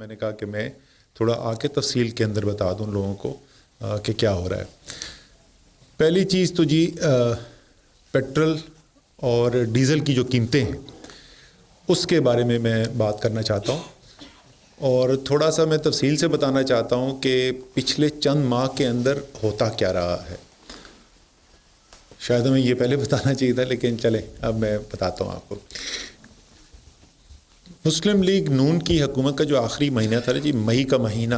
میں نے کہا کہ میں تھوڑا آ کے تفصیل کے اندر بتا دوں لوگوں کو کہ کیا ہو رہا ہے۔ پہلی چیز تو جی پیٹرول اور ڈیزل کی جو قیمتیں ہیں اس کے بارے میں بات کرنا چاہتا ہوں، اور تھوڑا سا میں تفصیل سے بتانا چاہتا ہوں کہ پچھلے چند ماہ کے اندر ہوتا کیا رہا ہے۔ شاید ہمیں یہ پہلے بتانا چاہیے تھا، لیکن چلیں اب میں بتاتا ہوں آپ کو۔ مسلم لیگ نون کی حکومت کا جو آخری مہینہ تھا جی، مئی کا مہینہ،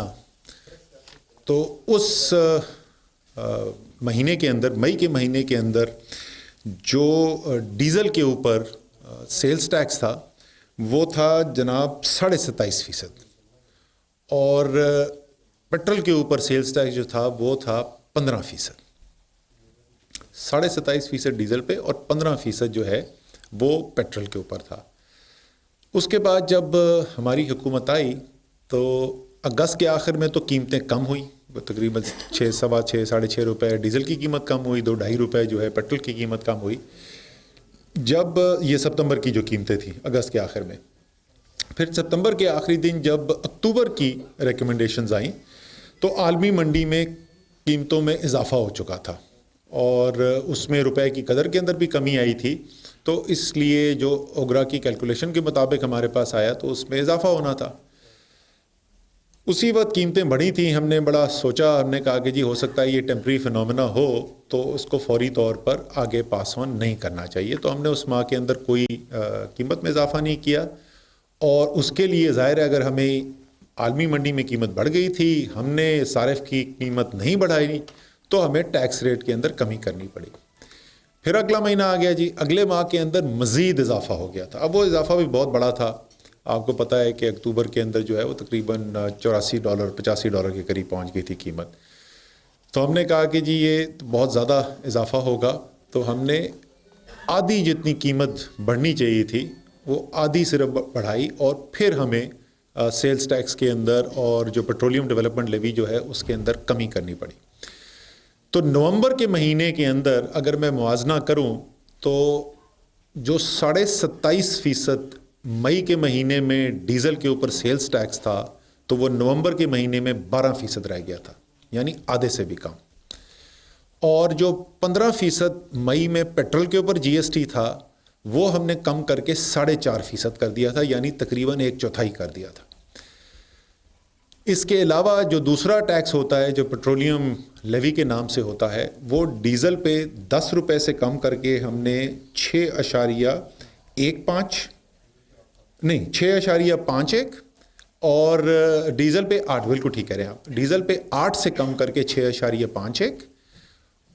تو اس مہینے کے اندر، مئی کے مہینے کے اندر جو ڈیزل کے اوپر سیلز ٹیکس تھا وہ تھا جناب 27.5%، اور پیٹرول کے اوپر سیلز ٹیکس جو تھا وہ تھا 15%۔ 27.5% ڈیزل پہ اور 15% جو ہے وہ پیٹرول کے اوپر تھا۔ اس کے بعد جب ہماری حکومت آئی تو اگست کے آخر میں تو قیمتیں کم ہوئیں، تقریباً 6، 6.25، 6.5 روپے ڈیزل کی قیمت کم ہوئی، 2-2.5 روپے جو ہے پیٹرول کی قیمت کم ہوئی۔ جب یہ ستمبر کی جو قیمتیں تھیں اگست کے آخر میں، پھر ستمبر کے آخری دن جب اکتوبر کی ریکمنڈیشنز آئیں تو عالمی منڈی میں قیمتوں میں اضافہ ہو چکا تھا، اور اس میں روپے کی قدر کے اندر بھی کمی آئی تھی، تو اس لیے جو اوگرا کی کیلکولیشن کے مطابق ہمارے پاس آیا تو اس میں اضافہ ہونا تھا۔ اسی وقت قیمتیں بڑھی تھیں، ہم نے بڑا سوچا، ہم نے کہا کہ جی ہو سکتا ہے یہ ٹیمپری فنومینا ہو تو اس کو فوری طور پر آگے پاس آن نہیں کرنا چاہیے، تو ہم نے اس ماہ کے اندر کوئی قیمت میں اضافہ نہیں کیا، اور اس کے لیے ظاہر ہے اگر ہمیں عالمی منڈی میں قیمت بڑھ گئی تھی، ہم نے صارف کی قیمت نہیں بڑھائی تو ہمیں ٹیکس ریٹ کے اندر کمی کرنی پڑی۔ پھر اگلا مہینہ آ گیا جی، اگلے ماہ کے اندر مزید اضافہ ہو گیا تھا۔ اب وہ اضافہ بھی بہت بڑا تھا، آپ کو پتہ ہے کہ اکتوبر کے اندر جو ہے وہ تقریباً $84 $85 کے قریب پہنچ گئی تھی قیمت۔ تو ہم نے کہا کہ جی یہ بہت زیادہ اضافہ ہوگا، تو ہم نے آدھی جتنی قیمت بڑھنی چاہیے تھی وہ آدھی صرف بڑھائی، اور پھر ہمیں سیلز ٹیکس کے اندر اور جو پیٹرولیم ڈیولپمنٹ لیوی جو ہے اس کے اندر کمی کرنی پڑی۔ تو نومبر کے مہینے کے اندر اگر میں موازنہ کروں تو جو 27.5% مئی کے مہینے میں ڈیزل کے اوپر سیلز ٹیکس تھا تو وہ نومبر کے مہینے میں 12% رہ گیا تھا، یعنی آدھے سے بھی کم۔ اور جو 15% مئی میں پیٹرول کے اوپر جی ایس ٹی تھا وہ ہم نے کم کر کے 4.5% کر دیا تھا، یعنی تقریباً 1/4 کر دیا تھا۔ اس کے علاوہ جو دوسرا ٹیکس ہوتا ہے جو پیٹرولیم لیوی کے نام سے ہوتا ہے، وہ ڈیزل پہ 10 روپے سے کم کر کے ہم نے 6.51 اور ڈیزل پہ 8، بالکل ٹھیک کہہ رہے ہیں آپ، ڈیزل پہ 8 سے کم کر کے 6.51،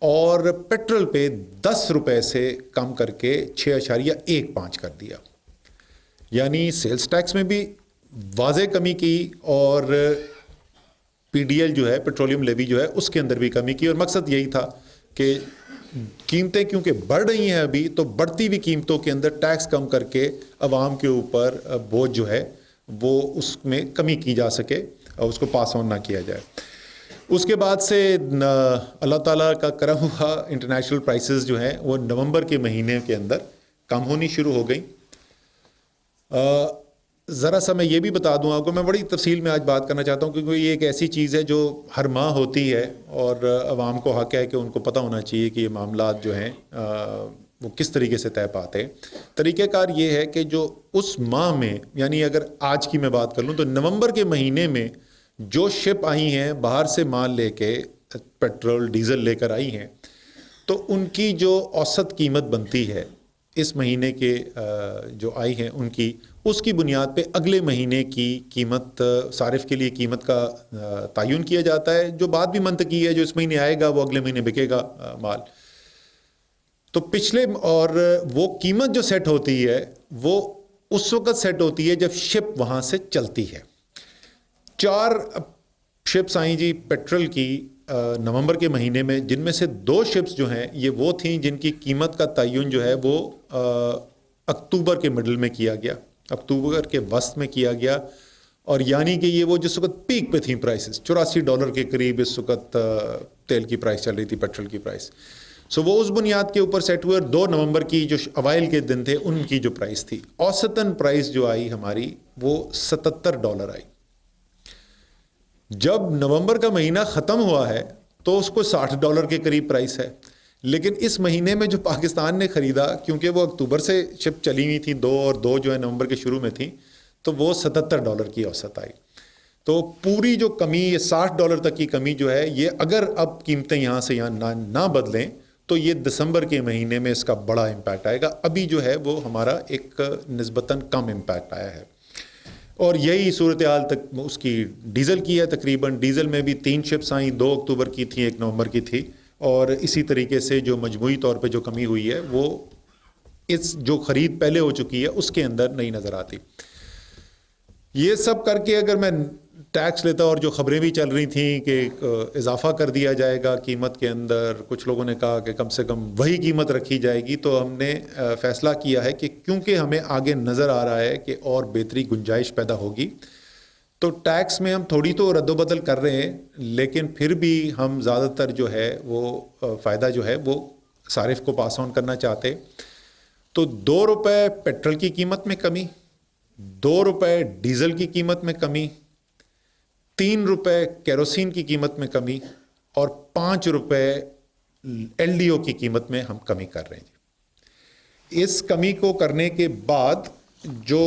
اور پیٹرول پہ 10 روپے سے کم کر کے 6.15 کر دیا۔ یعنی سیلز ٹیکس میں بھی واضح کمی کی، اور پی ڈی ایل جو ہے پیٹرولیم لیوی جو ہے اس کے اندر بھی کمی کی، اور مقصد یہی تھا کہ قیمتیں کیونکہ بڑھ رہی ہیں ابھی، تو بڑھتی ہوئی قیمتوں کے اندر ٹیکس کم کر کے عوام کے اوپر بوجھ جو ہے وہ اس میں کمی کی جا سکے اور اس کو پاس آن نہ کیا جائے۔ اس کے بعد سے اللہ تعالیٰ کا کرم ہوا، انٹرنیشنل پرائسز جو ہیں وہ نومبر کے مہینے کے اندر کم ہونی شروع ہو گئیں۔ ذرا سا میں یہ بھی بتا دوں آپ کو، میں بڑی تفصیل میں آج بات کرنا چاہتا ہوں کیونکہ یہ ایک ایسی چیز ہے جو ہر ماہ ہوتی ہے، اور عوام کو حق ہے کہ ان کو پتہ ہونا چاہیے کہ یہ معاملات جو ہیں وہ کس طریقے سے طے پاتے ہیں۔ طریقہ کار یہ ہے کہ جو اس ماہ میں، یعنی اگر آج کی میں بات کر لوں تو نومبر کے مہینے میں جو شپ آئی ہیں باہر سے مال لے کے، پیٹرول ڈیزل لے کر آئی ہیں، تو ان کی جو اوسط قیمت بنتی ہے اس مہینے کے جو آئی ہیں ان کی، اس کی بنیاد پہ اگلے مہینے کی قیمت، صارف کے لیے قیمت کا تعین کیا جاتا ہے، جو بات بھی منطقی ہے، جو اس مہینے آئے گا وہ اگلے مہینے بکے گا مال۔ تو پچھلے، اور وہ قیمت جو سیٹ ہوتی ہے وہ اس وقت سیٹ ہوتی ہے جب شپ وہاں سے چلتی ہے۔ 4 شپس آئیں جی پیٹرول کی نومبر کے مہینے میں، جن میں سے 2 شپس جو ہیں یہ وہ تھیں جن کی قیمت کا تعین جو ہے وہ اکتوبر کے مڈل میں کیا گیا، اکتوبر کے وسط میں کیا گیا، اور یعنی کہ یہ وہ جس وقت پیک پہ تھیں پرائسز، $84 کے قریب اس وقت تیل کی پرائس چل رہی تھی، پیٹرول کی پرائس۔ سو وہ اس بنیاد کے اوپر سیٹ ہوئے، اور 2 نومبر کی جو اوائل کے دن تھے ان کی جو پرائس تھی، اوسطاً پرائس جو آئی ہماری وہ $77 آئی، جب نومبر کا مہینہ ختم ہوا ہے تو اس کو $60 کے قریب پرائس ہے، لیکن اس مہینے میں جو پاکستان نے خریدا، کیونکہ وہ اکتوبر سے شپ چلی ہوئی تھیں 2 اور 2 جو ہے نومبر کے شروع میں تھیں، تو وہ $77 کی اوسط آئی. تو پوری جو کمی، یہ $60 تک کی کمی جو ہے، یہ اگر اب قیمتیں یہاں سے یہاں نہ بدلیں تو یہ دسمبر کے مہینے میں اس کا بڑا امپیکٹ آئے گا. ابھی جو ہے وہ ہمارا ایک نسبتاً کم امپیکٹ آیا ہے، اور یہی صورتحال تک اس کی ڈیزل کی ہے. تقریباً ڈیزل میں بھی 3 شپس آئیں، 2 اکتوبر کی تھیں، 1 نومبر کی تھی، اور اسی طریقے سے جو مجموعی طور پہ جو کمی ہوئی ہے وہ اس جو خرید پہلے ہو چکی ہے اس کے اندر نہیں نظر آتی. یہ سب کر کے اگر میں ٹیکس لیتا، اور جو خبریں بھی چل رہی تھیں کہ اضافہ کر دیا جائے گا قیمت کے اندر، کچھ لوگوں نے کہا کہ کم سے کم وہی قیمت رکھی جائے گی، تو ہم نے فیصلہ کیا ہے کہ کیونکہ ہمیں آگے نظر آ رہا ہے کہ اور بہتری گنجائش پیدا ہوگی، تو ٹیکس میں ہم تھوڑی تو رد و بدل کر رہے ہیں، لیکن پھر بھی ہم زیادہ تر جو ہے وہ فائدہ جو ہے وہ صارف کو پاس آن کرنا چاہتے. تو $2 پیٹرول کی قیمت میں کمی، $2 ڈیزل کی قیمت میں کمی، $3 کیروسین کی قیمت میں کمی، اور $5 LDO کی قیمت میں ہم کمی کر رہے ہیں. اس کمی کو کرنے کے بعد جو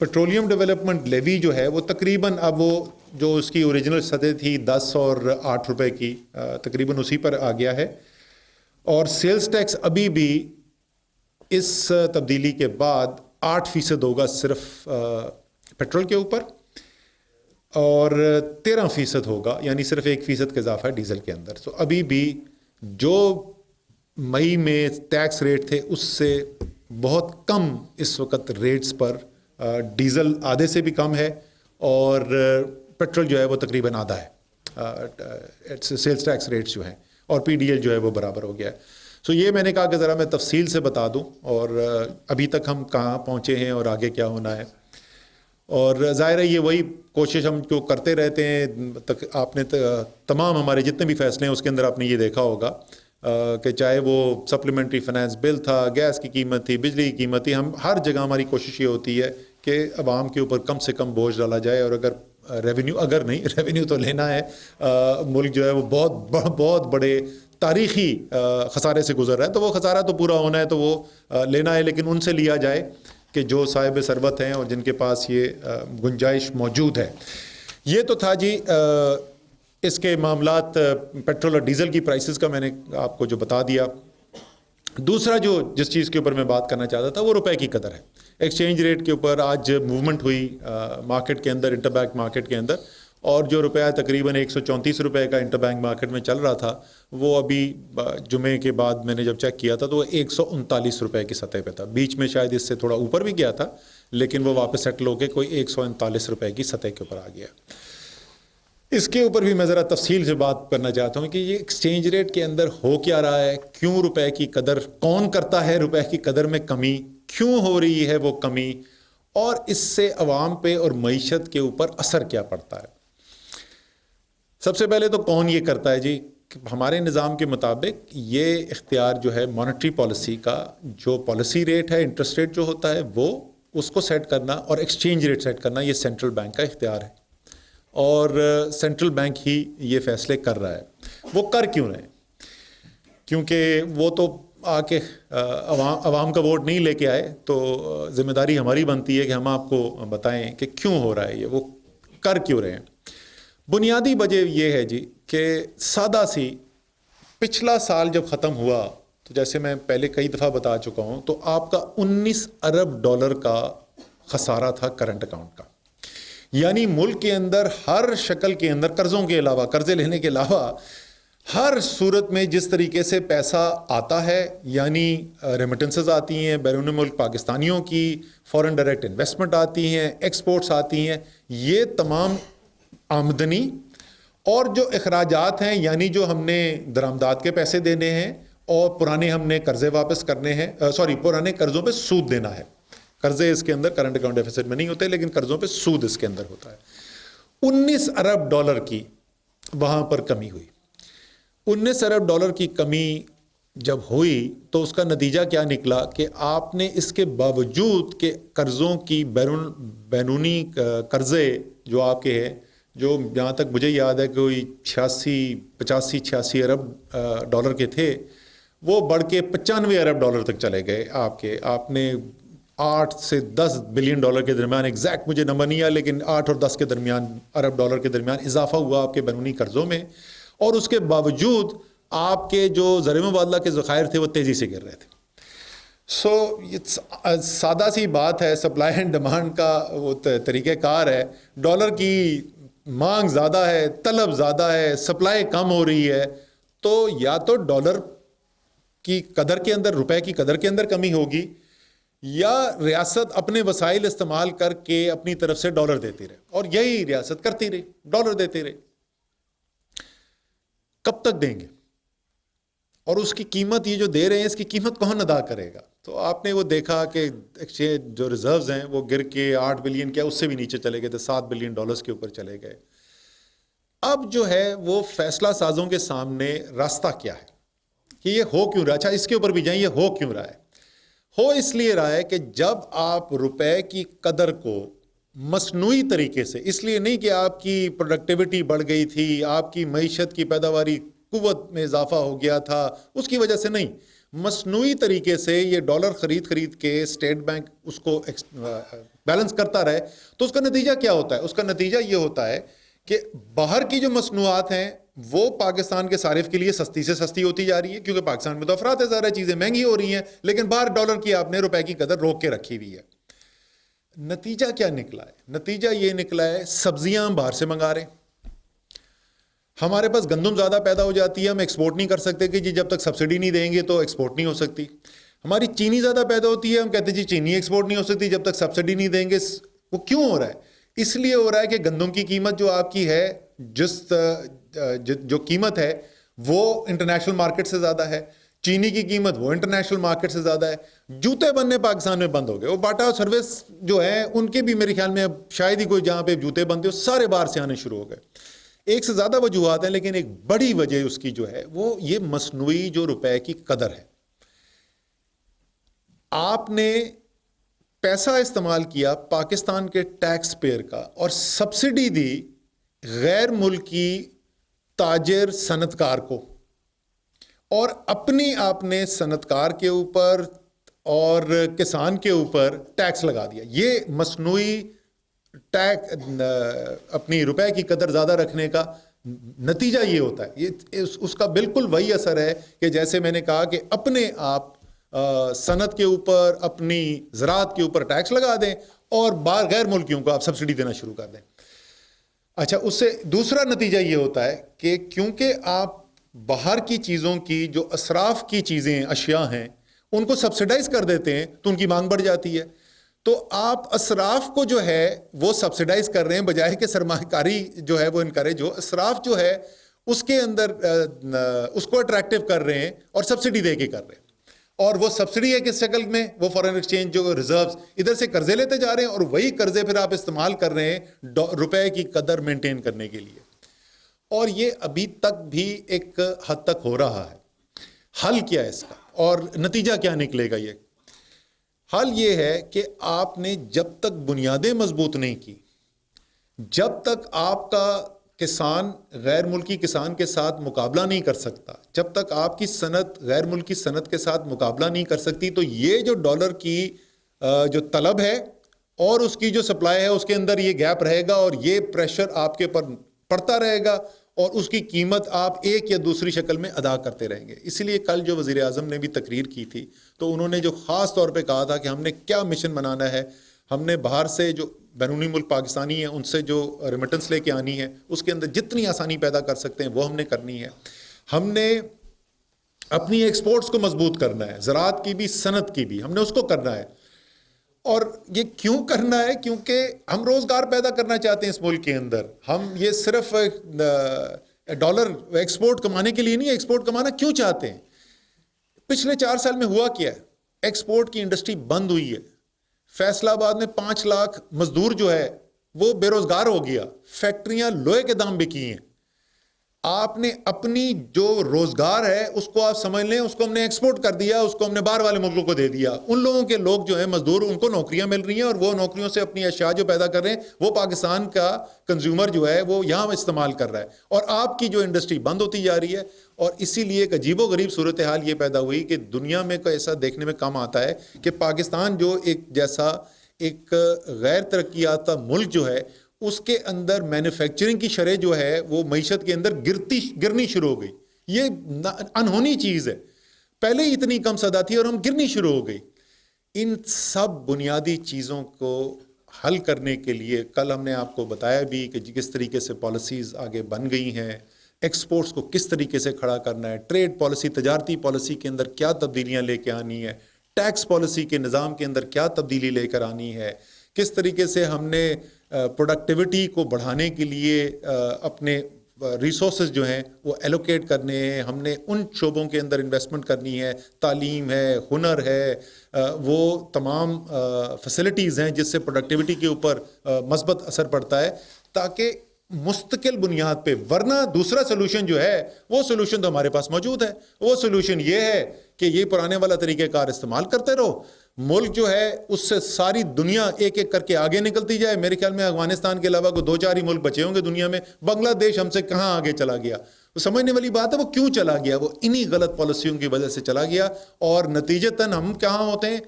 پیٹرولیم ڈیولپمنٹ لیوی جو ہے وہ تقریباً اب وہ جو اس کی اوریجنل سطح تھی 10 اور $8 کی، تقریباً اسی پر آ گیا ہے. اور سیلز ٹیکس ابھی بھی اس تبدیلی کے بعد 8% ہوگا صرف پیٹرول کے اوپر، اور 13% ہوگا، یعنی صرف 1% کا اضافہ ہے ڈیزل کے اندر. تو ابھی بھی جو مئی میں ٹیکس ریٹ تھے اس سے بہت کم اس وقت ریٹس پر ڈیزل آدھے سے بھی کم ہے، اور پیٹرول جو ہے وہ تقریباً آدھا ہے سیلز ٹیکس ریٹس جو ہیں، اور PDL جو ہے وہ برابر ہو گیا ہے. سو یہ میں نے کہا کہ ذرا میں تفصیل سے بتا دوں، اور ابھی تک ہم کہاں پہنچے ہیں اور آگے کیا ہونا ہے. اور ظاہر ہے یہ وہی کوشش ہم جو کرتے رہتے ہیں. آپ نے تمام ہمارے جتنے بھی فیصلے ہیں اس کے اندر آپ نے یہ دیکھا ہوگا کہ چاہے وہ سپلیمنٹری فنانس بل تھا، گیس کی قیمت تھی، بجلی کی قیمت تھی، ہم ہر جگہ ہماری کوشش یہ ہوتی ہے کہ عوام کے اوپر کم سے کم بوجھ ڈالا جائے. اور ریونیو تو لینا ہے. ملک جو ہے وہ بہت بڑے تاریخی خسارے سے گزر رہا ہے، تو وہ خسارہ تو پورا ہونا ہے، تو وہ لینا ہے، لیکن ان سے لیا جائے کہ جو صاحب ثروت ہیں اور جن کے پاس یہ گنجائش موجود ہے. یہ تو تھا جی اس کے معاملات پیٹرول اور ڈیزل کی پرائسز کا میں نے آپ کو جو بتا دیا. دوسرا جس چیز کے اوپر میں بات کرنا چاہتا تھا وہ روپے کی قدر ہے. ایکسچینج ریٹ کے اوپر آج موومنٹ ہوئی مارکیٹ کے اندر، انٹر بینک مارکیٹ کے اندر، اور جو روپیہ تقریباً $134 کا انٹر بینک مارکیٹ میں چل رہا تھا، وہ ابھی جمعے کے بعد میں نے جب چیک کیا تھا تو وہ $139 کی سطح پہ تھا. بیچ میں شاید اس سے تھوڑا اوپر بھی گیا تھا، لیکن وہ واپس سیٹل ہو کے کوئی $139 کی سطح کے اوپر آ گیا. اس کے اوپر بھی میں ذرا تفصیل سے بات کرنا چاہتا ہوں کہ یہ ایکسچینج ریٹ کے اندر ہو کیا رہا ہے، کیوں روپے کی قدر، کون کرتا ہے روپے کی قدر میں کمی، کیوں ہو رہی ہے وہ کمی، اور اس سے عوام پہ اور معیشت کے اوپر اثر کیا پڑتا ہے. سب سے پہلے تو کون یہ کرتا ہے جی؟ ہمارے نظام کے مطابق یہ اختیار جو ہے مانیٹری پالیسی کا، جو پالیسی ریٹ ہے، انٹرسٹ ریٹ جو ہوتا ہے وہ اس کو سیٹ کرنا اور ایکسچینج ریٹ سیٹ کرنا، یہ سینٹرل بینک کا اختیار ہے، اور سینٹرل بینک ہی یہ فیصلے کر رہا ہے. وہ کر کیوں رہے ہیں؟ کیونکہ وہ تو آ کے عوام کا ووٹ نہیں لے کے آئے، تو ذمہ داری ہماری بنتی ہے کہ ہم آپ کو بتائیں کہ کیوں ہو رہا ہے یہ، وہ کر کیوں رہے ہیں. بنیادی وجہ یہ ہے جی کہ سادہ سی، پچھلا سال جب ختم ہوا تو جیسے میں پہلے کئی دفعہ بتا چکا ہوں، تو آپ کا $19 ارب کا خسارہ تھا کرنٹ اکاؤنٹ کا. یعنی ملک کے اندر ہر شکل کے اندر قرضوں کے علاوہ، قرضے لینے کے علاوہ، ہر صورت میں جس طریقے سے پیسہ آتا ہے، یعنی ریمیٹنسز آتی ہیں بیرون ملک پاکستانیوں کی، فورن ڈائریکٹ انویسٹمنٹ آتی ہیں، ایکسپورٹس آتی ہیں، یہ تمام آمدنی اور جو اخراجات ہیں، یعنی جو ہم نے درآمدات کے پیسے دینے ہیں اور پرانے ہم نے قرضے واپس کرنے ہیں، پرانے قرضوں پہ سود دینا ہے. قرضے اس کے اندر کرنٹ اکاؤنٹ ڈیفیسٹ میں نہیں ہوتے، لیکن قرضوں پہ سود اس کے اندر ہوتا ہے. $19 ارب کی وہاں پر کمی ہوئی. $19 ارب کی کمی جب ہوئی تو اس کا نتیجہ کیا نکلا کہ آپ نے اس کے باوجود کہ قرضوں کی بیرونی قرضے جو آپ کے ہیں جو جہاں تک مجھے یاد ہے کوئی 85 ارب ڈالر کے تھے، وہ بڑھ کے 95 ارب ڈالر تک چلے گئے. آپ نے 8 سے 10 بلین ڈالر کے درمیان، ایگزیکٹ مجھے نمبر نہیں ہے لیکن 8 اور 10 کے درمیان ارب ڈالر کے درمیان اضافہ ہوا آپ کے بیرونی قرضوں میں. اور اس کے باوجود آپ کے جو زر مبادلہ کے ذخائر تھے وہ تیزی سے گر رہے تھے. سادہ سی بات ہے، سپلائی اینڈ ڈیمانڈ کا وہ طریقہ کار ہے. ڈالر کی مانگ زیادہ ہے، طلب زیادہ ہے، سپلائی کم ہو رہی ہے، تو یا تو ڈالر کی قدر کے اندر، روپے کی قدر کے اندر کمی ہوگی، یا ریاست اپنے وسائل استعمال کر کے اپنی طرف سے ڈالر دیتی رہے. اور یہی ریاست کرتی رہی، ڈالر دیتے رہے. کب تک دیں گے؟ اور اس کی قیمت، یہ جو دے رہے ہیں اس کی قیمت کون ادا کرے گا؟ تو آپ نے وہ دیکھا کہ ایکسچینج جو ریزروز ہیں وہ گر کے 8 بلین کیا اس سے بھی نیچے چلے گئے تھے، 7 بلین ڈالرز کے اوپر چلے گئے. اب جو ہے وہ فیصلہ سازوں کے سامنے راستہ کیا ہے کہ یہ ہو کیوں رہا ہے. اچھا اس کے اوپر بھی جائیں، یہ ہو کیوں رہا ہے؟ ہو اس لیے رہا ہے کہ جب آپ روپے کی قدر کو مصنوعی طریقے سے، اس لیے نہیں کہ آپ کی پروڈکٹیوٹی بڑھ گئی تھی، آپ کی معیشت کی پیداواری قوت میں اضافہ ہو گیا تھا، اس کی وجہ سے نہیں، مصنوعی طریقے سے یہ ڈالر خرید کے اسٹیٹ بینک اس کو بیلنس کرتا رہے، تو اس کا نتیجہ کیا ہوتا ہے؟ اس کا نتیجہ یہ ہوتا ہے کہ باہر کی جو مصنوعات ہیں وہ پاکستان کے صارف کے لیے سستی سے سستی ہوتی جا رہی ہے، کیونکہ پاکستان میں تو افراط زیادہ چیزیں مہنگی ہو رہی ہیں، لیکن باہر ڈالر کی آپ نے روپے کی قدر روک کے رکھی ہوئی ہے. نتیجہ کیا نکلا ہے؟ نتیجہ یہ نکلا ہے سبزیاں ہم باہر سے منگا رہے ہیں. ہمارے پاس گندم زیادہ پیدا ہو جاتی ہے، ہم ایکسپورٹ نہیں کر سکتے کہ جی جب تک سبسڈی نہیں دیں گے تو ایکسپورٹ نہیں ہو سکتی. ہماری چینی زیادہ پیدا ہوتی ہے، ہم کہتے ہیں جی چینی ایکسپورٹ نہیں ہو سکتی جب تک سبسڈی نہیں دیں گے. وہ کیوں ہو رہا ہے؟ اس لیے ہو رہا ہے کہ گندم کی قیمت جو آپ کی ہے، جو قیمت ہے وہ انٹرنیشنل مارکیٹ سے زیادہ ہے، چینی کی قیمت وہ انٹرنیشنل مارکیٹ سے زیادہ ہے. جوتے بننے پاکستان میں بند ہو گئے، وہ باٹا سروس جو ہے ان کے بھی میرے خیال میں اب شاید ہی کوئی جہاں پہ جوتے بنتے ہو، سارے باہر سے آنے شروع ہو گئے. ایک سے زیادہ وجوہات ہیں لیکن ایک بڑی وجہ اس کی جو ہے وہ یہ مصنوعی جو روپے کی قدر ہے. آپ نے پیسہ استعمال کیا پاکستان کے ٹیکس پیئر کا اور سبسڈی دی غیر ملکی تاجر صنعتکار کو، اور اپنی آپ نے صنعتکار کے اوپر اور کسان کے اوپر ٹیکس لگا دیا. یہ مصنوعی اپنی روپے کی قدر زیادہ رکھنے کا نتیجہ یہ ہوتا ہے. اس کا بالکل وہی اثر ہے کہ جیسے میں نے کہا کہ اپنے آپ صنعت کے اوپر، اپنی زراعت کے اوپر ٹیکس لگا دیں اور باہر غیر ملکیوں کو آپ سبسڈی دینا شروع کر دیں. اچھا اس سے دوسرا نتیجہ یہ ہوتا ہے کہ کیونکہ آپ باہر کی چیزوں کی جو اسراف کی چیزیں، اشیاء ہیں، ان کو سبسڈائز کر دیتے ہیں تو ان کی مانگ بڑھ جاتی ہے. تو آپ اسراف کو جو ہے وہ سبسڈائز کر رہے ہیں بجائے کہ سرمایہ کاری جو ہے وہ انکریج ہو. اسراف جو ہے اس کے اندر اس کو اٹریکٹیو کر رہے ہیں اور سبسڈی دے کے کر رہے ہیں. اور وہ سبسڈی ہے کس شکل میں؟ وہ فارن ایکسچینج جو ریزروز ادھر سے قرضے لیتے جا رہے ہیں اور وہی قرضے پھر آپ استعمال کر رہے ہیں روپے کی قدر مینٹین کرنے کے لیے. اور یہ ابھی تک بھی ایک حد تک ہو رہا ہے. حل کیا ہے اس کا اور نتیجہ کیا نکلے گا؟ یہ حل یہ ہے کہ آپ نے جب تک بنیادیں مضبوط نہیں کی، جب تک آپ کا کسان غیر ملکی کسان کے ساتھ مقابلہ نہیں کر سکتا، جب تک آپ کی صنعت غیر ملکی صنعت کے ساتھ مقابلہ نہیں کر سکتی، تو یہ جو ڈالر کی جو طلب ہے اور اس کی جو سپلائی ہے اس کے اندر یہ گیپ رہے گا اور یہ پریشر آپ کے پر پڑتا رہے گا اور اس کی قیمت آپ ایک یا دوسری شکل میں ادا کرتے رہیں گے. اسی لیے کل جو وزیر اعظم نے بھی تقریر کی تھی تو انہوں نے جو خاص طور پہ کہا تھا کہ ہم نے کیا مشن بنانا ہے، ہم نے باہر سے جو بیرونی ملک پاکستانی ہیں ان سے جو ریمیٹنس لے کے آنی ہے اس کے اندر جتنی آسانی پیدا کر سکتے ہیں وہ ہم نے کرنی ہے. ہم نے اپنی ایکسپورٹس کو مضبوط کرنا ہے، زراعت کی بھی صنعت کی بھی ہم نے اس کو کرنا ہے. اور یہ کیوں کرنا ہے؟ کیونکہ ہم روزگار پیدا کرنا چاہتے ہیں اس ملک کے اندر. ہم یہ صرف ڈالر ایکسپورٹ کمانے کے لیے نہیں، ایکسپورٹ کمانا کیوں چاہتے ہیں؟ پچھلے 4 سال میں ہوا کیا ہے؟ ایکسپورٹ کی انڈسٹری بند ہوئی ہے. فیصل آباد میں 5 لاکھ مزدور جو ہے وہ بے روزگار ہو گیا. فیکٹریاں لوہے کے دام بکی ہیں. آپ نے اپنی جو روزگار ہے اس کو آپ سمجھ لیں، اس کو ہم نے ایکسپورٹ کر دیا، اس کو ہم نے باہر والے ملکوں کو دے دیا. ان لوگوں کے لوگ جو ہیں مزدور، ان کو نوکریاں مل رہی ہیں اور وہ نوکریوں سے اپنی اشیاء جو پیدا کر رہے ہیں وہ پاکستان کا کنزیومر جو ہے وہ یہاں استعمال کر رہا ہے، اور آپ کی جو انڈسٹری بند ہوتی جا رہی ہے. اور اسی لیے ایک عجیب و غریب صورتحال یہ پیدا ہوئی کہ دنیا میں کوئی ایسا دیکھنے میں کم آتا ہے کہ پاکستان جو ایک جیسا ایک غیر ترقی یافتہ ملک جو ہے، اس کے اندر مینوفیکچرنگ کی شرح جو ہے وہ معیشت کے اندر گرنی شروع ہو گئی. یہ انہونی چیز ہے، پہلے ہی اتنی کم سدا تھی اور ہم گرنی شروع ہو گئی. ان سب بنیادی چیزوں کو حل کرنے کے لیے کل ہم نے آپ کو بتایا بھی کہ کس طریقے سے پالیسیز آگے بن گئی ہیں، ایکسپورٹس کو کس طریقے سے کھڑا کرنا ہے، ٹریڈ پالیسی، تجارتی پالیسی کے اندر کیا تبدیلیاں لے کے آنی ہے، ٹیکس پالیسی کے نظام کے اندر کیا تبدیلی لے کر آنی ہے، کس طریقے سے ہم نے پروڈکٹیوٹی کو بڑھانے کے لیے اپنے ریسورسز جو ہیں وہ ایلوکیٹ کرنے ہیں، ہم نے ان شعبوں کے اندر انویسٹمنٹ کرنی ہے، تعلیم ہے، ہنر ہے، وہ تمام فیسلٹیز ہیں جس سے پروڈکٹیوٹی کے اوپر مثبت اثر پڑتا ہے، تاکہ مستقل بنیاد پہ. ورنہ دوسرا سلوشن جو ہے وہ سلوشن تو ہمارے پاس موجود ہے. وہ سلوشن یہ ہے کہ یہ پرانے والا طریقہ کار استعمال کرتے رہو، ملک جو ہے اس سے ساری دنیا ایک ایک کر کے آگے نکلتی جائے. میرے خیال میں افغانستان کے علاوہ کوئی 2-4 ہی ملک بچے ہوں گے دنیا میں. بنگلہ دیش ہم سے کہاں آگے چلا گیا؟ وہ سمجھنے والی بات ہے وہ کیوں چلا گیا، وہ انہی غلط پالیسیوں کی وجہ سے چلا گیا. اور نتیجتاً ہم کہاں ہوتے ہیں؟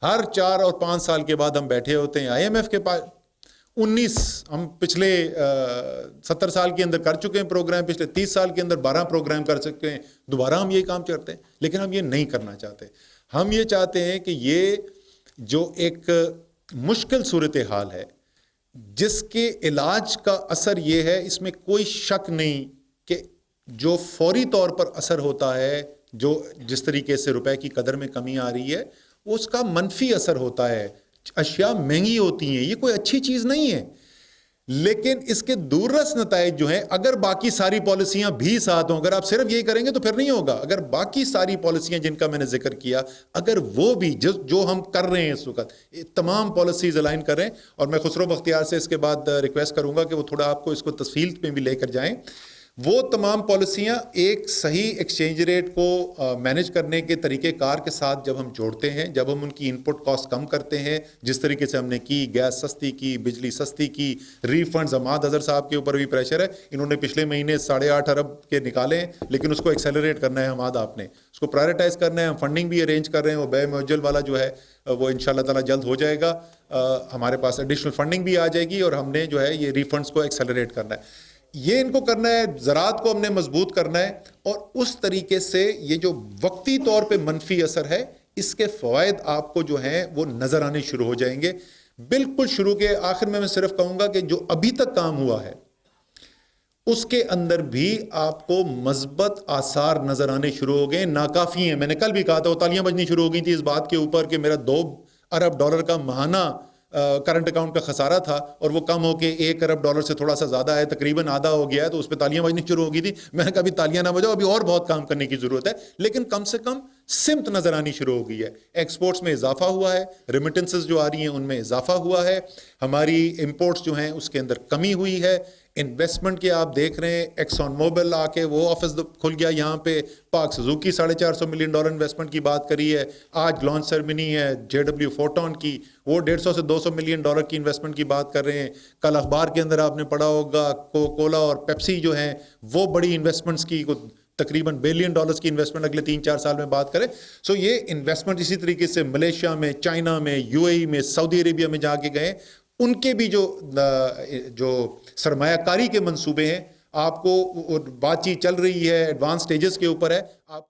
ہر 4 اور 5 سال کے بعد ہم بیٹھے ہوتے ہیں IMF کے پاس. 19 ہم پچھلے 70 سال کے اندر کر چکے ہیں پروگرام، پچھلے 30 سال کے اندر 12 پروگرام کر سکتے ہیں. دوبارہ ہم یہ کام کرتے ہیں، لیکن ہم یہ نہیں کرنا چاہتے. ہم یہ چاہتے ہیں کہ یہ جو ایک مشکل صورتحال ہے جس کے علاج کا اثر یہ ہے، اس میں کوئی شک نہیں کہ جو فوری طور پر اثر ہوتا ہے، جو جس طریقے سے روپے کی قدر میں کمی آ رہی ہے، اس کا منفی اثر ہوتا ہے. اشیاء مہنگی ہوتی ہیں، یہ کوئی اچھی چیز نہیں ہے، لیکن اس کے دوررس نتائج جو ہیں، اگر باقی ساری پالیسیاں بھی ساتھ ہوں، اگر آپ صرف یہی کریں گے تو پھر نہیں ہوگا. اگر باقی ساری پالیسیاں جن کا میں نے ذکر کیا، اگر وہ بھی جو ہم کر رہے ہیں اس وقت، تمام پالیسیز الائن کر رہے ہیں. اور میں خسرو بختیار سے اس کے بعد ریکویسٹ کروں گا کہ وہ تھوڑا آپ کو اس کو تفصیل میں بھی لے کر جائیں. وہ تمام پالیسیاں ایک صحیح ایکسچینج ریٹ کو مینیج کرنے کے طریقہ کار کے ساتھ جب ہم جوڑتے ہیں، جب ہم ان کی ان پٹ کاسٹ کم کرتے ہیں، جس طریقے سے ہم نے کی، گیس سستی کی، بجلی سستی کی، ریفنڈز. حماد اظہر صاحب کے اوپر بھی پریشر ہے، انہوں نے پچھلے مہینے 8.5 ارب کے نکالے ہیں، لیکن اس کو ایکسیلریٹ کرنا ہے. حماد، آپ نے اس کو پرائرٹائز کرنا ہے. ہم فنڈنگ بھی ارینج کر رہے ہیں، وہ بے معجل والا جو ہے وہ انشاءاللہ تعالی جلد ہو جائے گا. ہمارے پاس ایڈیشنل فنڈنگ بھی آ جائے گی، اور ہم نے جو ہے یہ ریفنڈز کو ایکسیلریٹ کرنا ہے. یہ ان کو کرنا ہے، زراعت کو ہم نے مضبوط کرنا ہے. اور اس طریقے سے یہ جو وقتی طور پہ منفی اثر ہے، اس کے فوائد آپ کو جو ہیں وہ نظر آنے شروع ہو جائیں گے. بالکل شروع کے آخر میں صرف کہوں گا کہ جو ابھی تک کام ہوا ہے اس کے اندر بھی آپ کو مثبت آثار نظر آنے شروع ہو گئے. ناکافی ہیں، میں نے کل بھی کہا تھا، وہ تالیاں بجنی شروع ہو گئی تھی اس بات کے اوپر کہ میرا 2 ارب ڈالر کا ماہانہ کرنٹ اکاؤنٹ کا خسارہ تھا، اور وہ کم ہو کے 1 ارب ڈالر سے تھوڑا سا زیادہ ہے، تقریباً آدھا ہو گیا ہے. تو اس پہ تالیاں بجنی شروع ہو گئی تھی. میں نے کہا ابھی تالیاں نہ بجاؤ، ابھی اور بہت کام کرنے کی ضرورت ہے. لیکن کم سے کم سمت نظر آنی شروع ہو گئی ہے. ایکسپورٹس میں اضافہ ہوا ہے، ریمیٹنسز جو آ رہی ہیں ان میں اضافہ ہوا ہے، ہماری امپورٹس جو ہیں اس کے اندر کمی ہوئی ہے. انویسٹمنٹ کے آپ دیکھ رہے ہیں، ایکسون موبل آ کے وہ آفس کھل گیا یہاں پہ. پاک سزوکی $450 ملین انویسٹمنٹ کی بات کری ہے. آج لانچ سرمنی ہے JW فوٹون کی، وہ $150 سے $200 ملین کی انویسٹمنٹ کی بات کر رہے ہیں. کل اخبار کے اندر آپ نے پڑھا ہوگا کوکا کولا اور پیپسی جو ہیں وہ بڑی انویسٹمنٹس کی تقریباً $1 بلین کی انویسٹمنٹ اگلے 3-4 سال میں بات کریں. سو یہ انویسٹمنٹ اسی طریقے سے ملیشیا میں، چائنا میں، UAE میں، سعودی عربیہ میں جا کے گئے. ان کے بھی جو سرمایہ کاری کے منصوبے ہیں، آپ کو بات چیت چل رہی ہے، ایڈوانس سٹیجز کے اوپر ہے. آپ